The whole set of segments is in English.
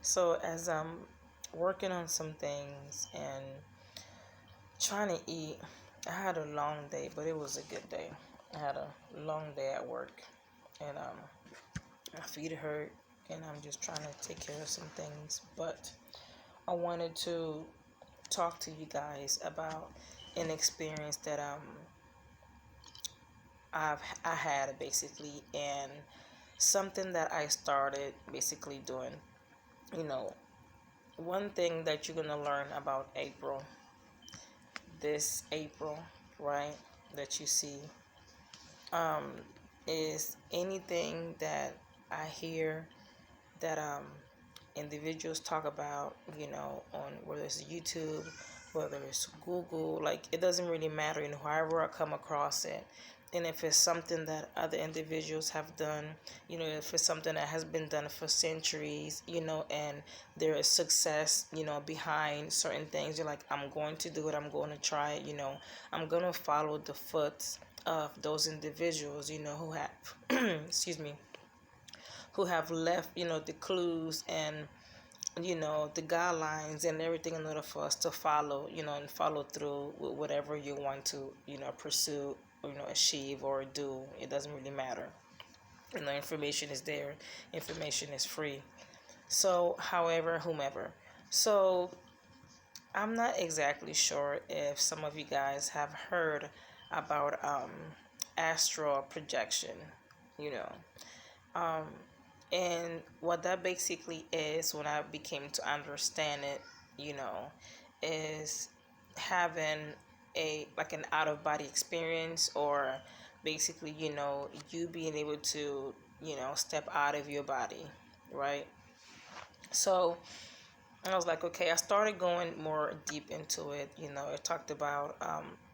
So as I'm working on some things and trying to eat, I had a long day, but it was a good day. I had a long day at work, and my feet hurt, and I'm just trying to take care of some things. But I wanted to talk to you guys about an experience that I had basically, and something that I started basically doing. You know, one thing that you're gonna learn about April, this April, right? That you see, um, is anything that I hear that individuals talk about, on whether it's YouTube, whether it's Google, like it doesn't really matter, however I come across it. And if it's something that other individuals have done, if it's something that has been done for centuries, and there is success, behind certain things, you're like, I'm going to do it, I'm going to try it, I'm going to follow the foot of those individuals, who have, excuse me, who have left, the clues and the guidelines and everything in order for us to follow, and follow through with whatever you want to, pursue, achieve or do. It doesn't really matter. Information is there. Information is free. So, however, whomever. So, I'm not exactly sure if some of you guys have heard about astral projection, you know. Um, and what that basically is, when I became to understand it, is having a like an out of body experience, or basically, you being able to, step out of your body, right? So I was like, okay, I started going more deep into it. It talked about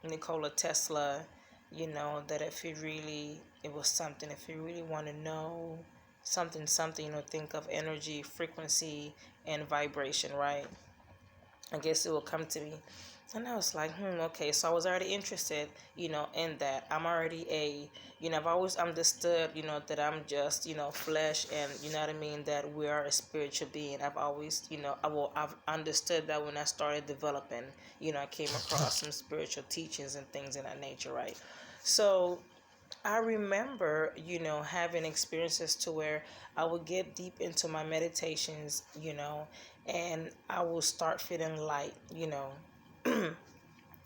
Nikola Tesla, that if you really, it was something, if you really want to know something, think of energy, frequency, and vibration, right? I guess it will come to me. And I was like, okay. So I was already interested, in that. I'm already I've always understood, that I'm just, flesh, and you know what I mean, that we are a spiritual being. I've always, I've understood that when I started developing, I came across some spiritual teachings and things in that nature, right? So I remember, having experiences to where I would get deep into my meditations, and I will start feeling light,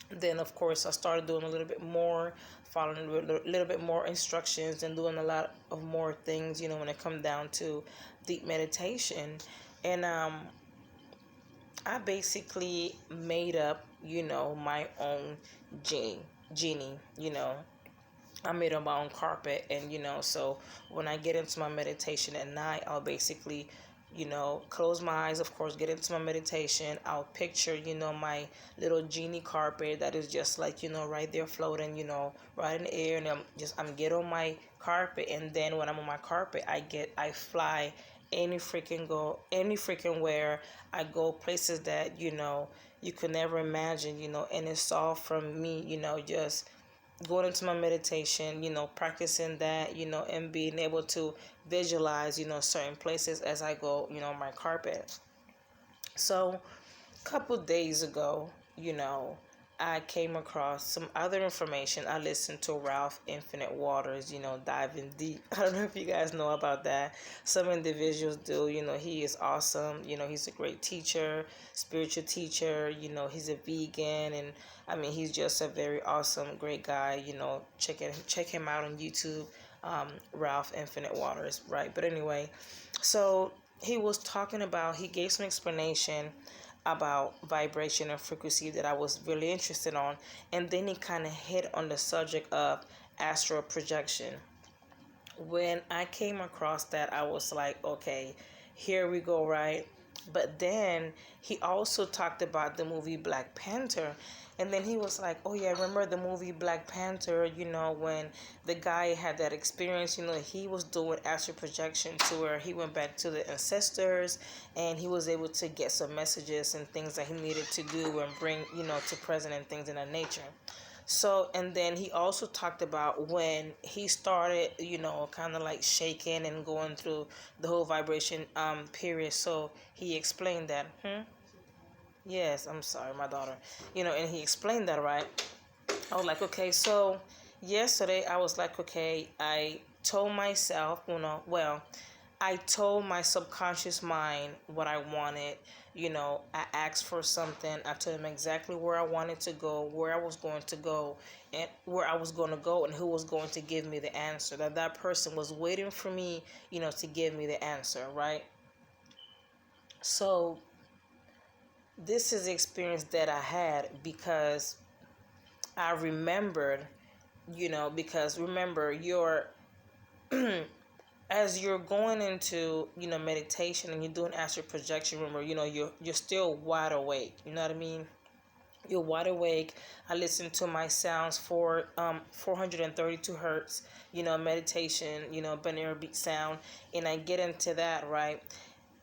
Then, of course, I started doing a little bit more, following a little bit more instructions, and doing a lot of more things, when it comes down to deep meditation. And I basically made up, my own genie, I made up my own carpet, and so when I get into my meditation at night, I'll basically, close my eyes, of course, get into my meditation. I'll picture, my little genie carpet that is just like, right there floating, right in the air, and I'm get on my carpet, and then when I'm on my carpet, I fly any freaking where. I go places that, you could never imagine, and it's all from me, just going into my meditation, practicing that, and being able to visualize, certain places as I go, my carpet. So, a couple days ago, I came across some other information. I listened to Ralph Infinite Waters, diving deep. I don't know if you guys know about that. Some individuals do. He is awesome. He's a great teacher, spiritual teacher. He's a vegan, and I mean, he's just a very awesome, great guy. Check him out on YouTube, Ralph Infinite Waters, right? But anyway, so he was talking about. He gave some explanation about vibration and frequency that I was really interested on, and then he kind of hit on the subject of astral projection. When I came across that, I was like, okay, here we go, right? But then he also talked about the movie Black Panther. And then he was like, oh, yeah, remember the movie Black Panther, when the guy had that experience, he was doing astral projection to where he went back to the ancestors, and he was able to get some messages and things that he needed to do and bring, to present and things in that nature. So, and then he also talked about when he started, kind of like shaking and going through the whole vibration period. So he explained that. Yes, I'm sorry, my daughter. And he explained that, right? I was like, okay, so yesterday I was like, okay, I told myself, well, I told my subconscious mind what I wanted. I asked for something. I told him exactly where I wanted to go, where I was going to go, and where I was going to go, and who was going to give me the answer. That person was waiting for me, to give me the answer, right? So this is the experience that I had because I remembered, because remember, as you're going into, meditation and you're doing astral projection, remember, you're still wide awake. You know what I mean? You're wide awake. I listen to my sounds for 432 hertz, meditation, binaural beat sound, and I get into that, right?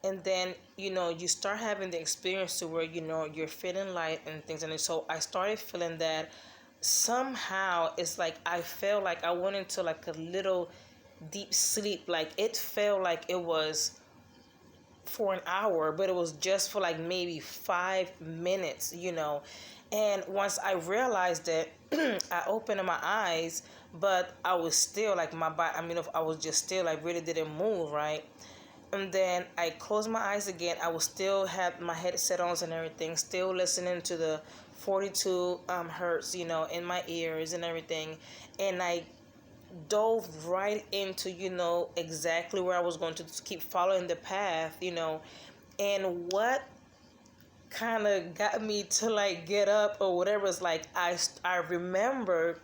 And then you start having the experience to where you're feeling light and things, and so I started feeling that somehow it's like I felt like I went into like a little deep sleep. Like it felt like it was for an hour, but it was just for like maybe 5 minutes, and once I realized it, I opened my eyes, but I was still like my body, I was just still, like, really didn't move, right? And then I closed my eyes again. I was still had my headset on and everything, still listening to the 42 hertz, in my ears and everything. And I dove right into, exactly where I was going to keep following the path, And what kind of got me to like get up or whatever is like I remember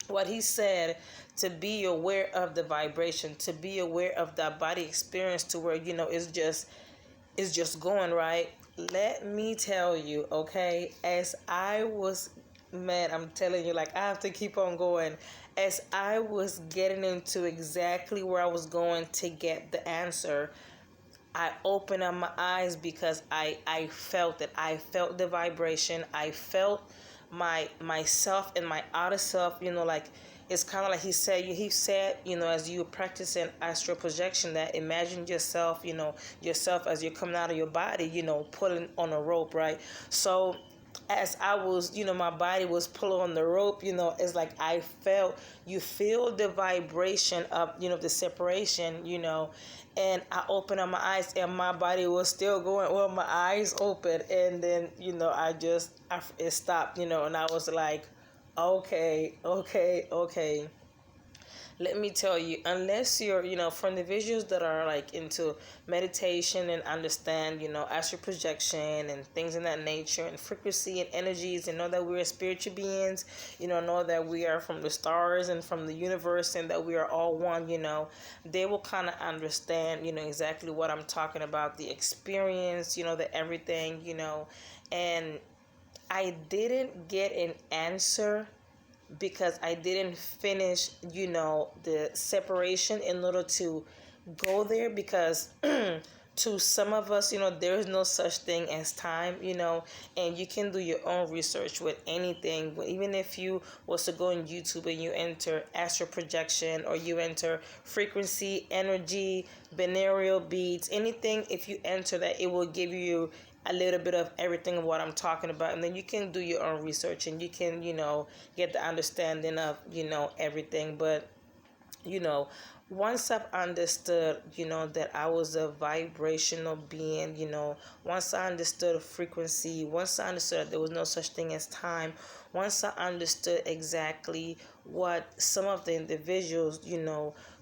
what he said, to be aware of the vibration, to be aware of that body experience, to where it's just going right. Let me tell you, okay, as I was, man, I'm telling you, like, I have to keep on going. As I was getting into exactly where I was going to get the answer, I opened up my eyes because I felt it. I felt the vibration. I felt myself and my outer self, like, it's kind of like he said, as you practicing astral projection, that imagine yourself, yourself as you're coming out of your body, pulling on a rope, right? So as I was, my body was pulling on the rope, it's like you feel the vibration of, the separation, and I opened up my eyes and my body was still going, well, my eyes open, and then, it stopped, and I was like, okay, okay, okay. Let me tell you, unless you're, from the visuals that are like into meditation and understand, astral projection and things in that nature and frequency and energies, and know that we're spiritual beings, know that we are from the stars and from the universe, and that we are all one, they will kind of understand, exactly what I'm talking about, the experience, the everything, and I didn't get an answer because I didn't finish, the separation in order to go there, because to some of us, there is no such thing as time, and you can do your own research with anything. Even if you was to go on YouTube and you enter astral projection, or you enter frequency, energy, binaural beats, anything, if you enter that, it will give you a little bit of everything of what I'm talking about, and then you can do your own research and you can, get the understanding of, everything. But, you know, once I've understood, that I was a vibrational being, once I understood frequency, once I understood that there was no such thing as time, once I understood exactly what some of the individuals,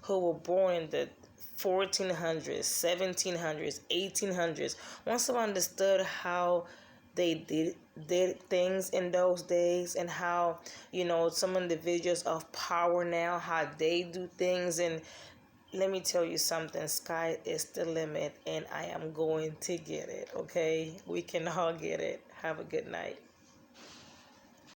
who were born in the 1400s, 1700s, 1800s, once I understood how they did things in those days, and how, some individuals of power now, how they do things. And let me tell you something, sky is the limit, and I am going to get it, okay? We can all get it. Have a good night.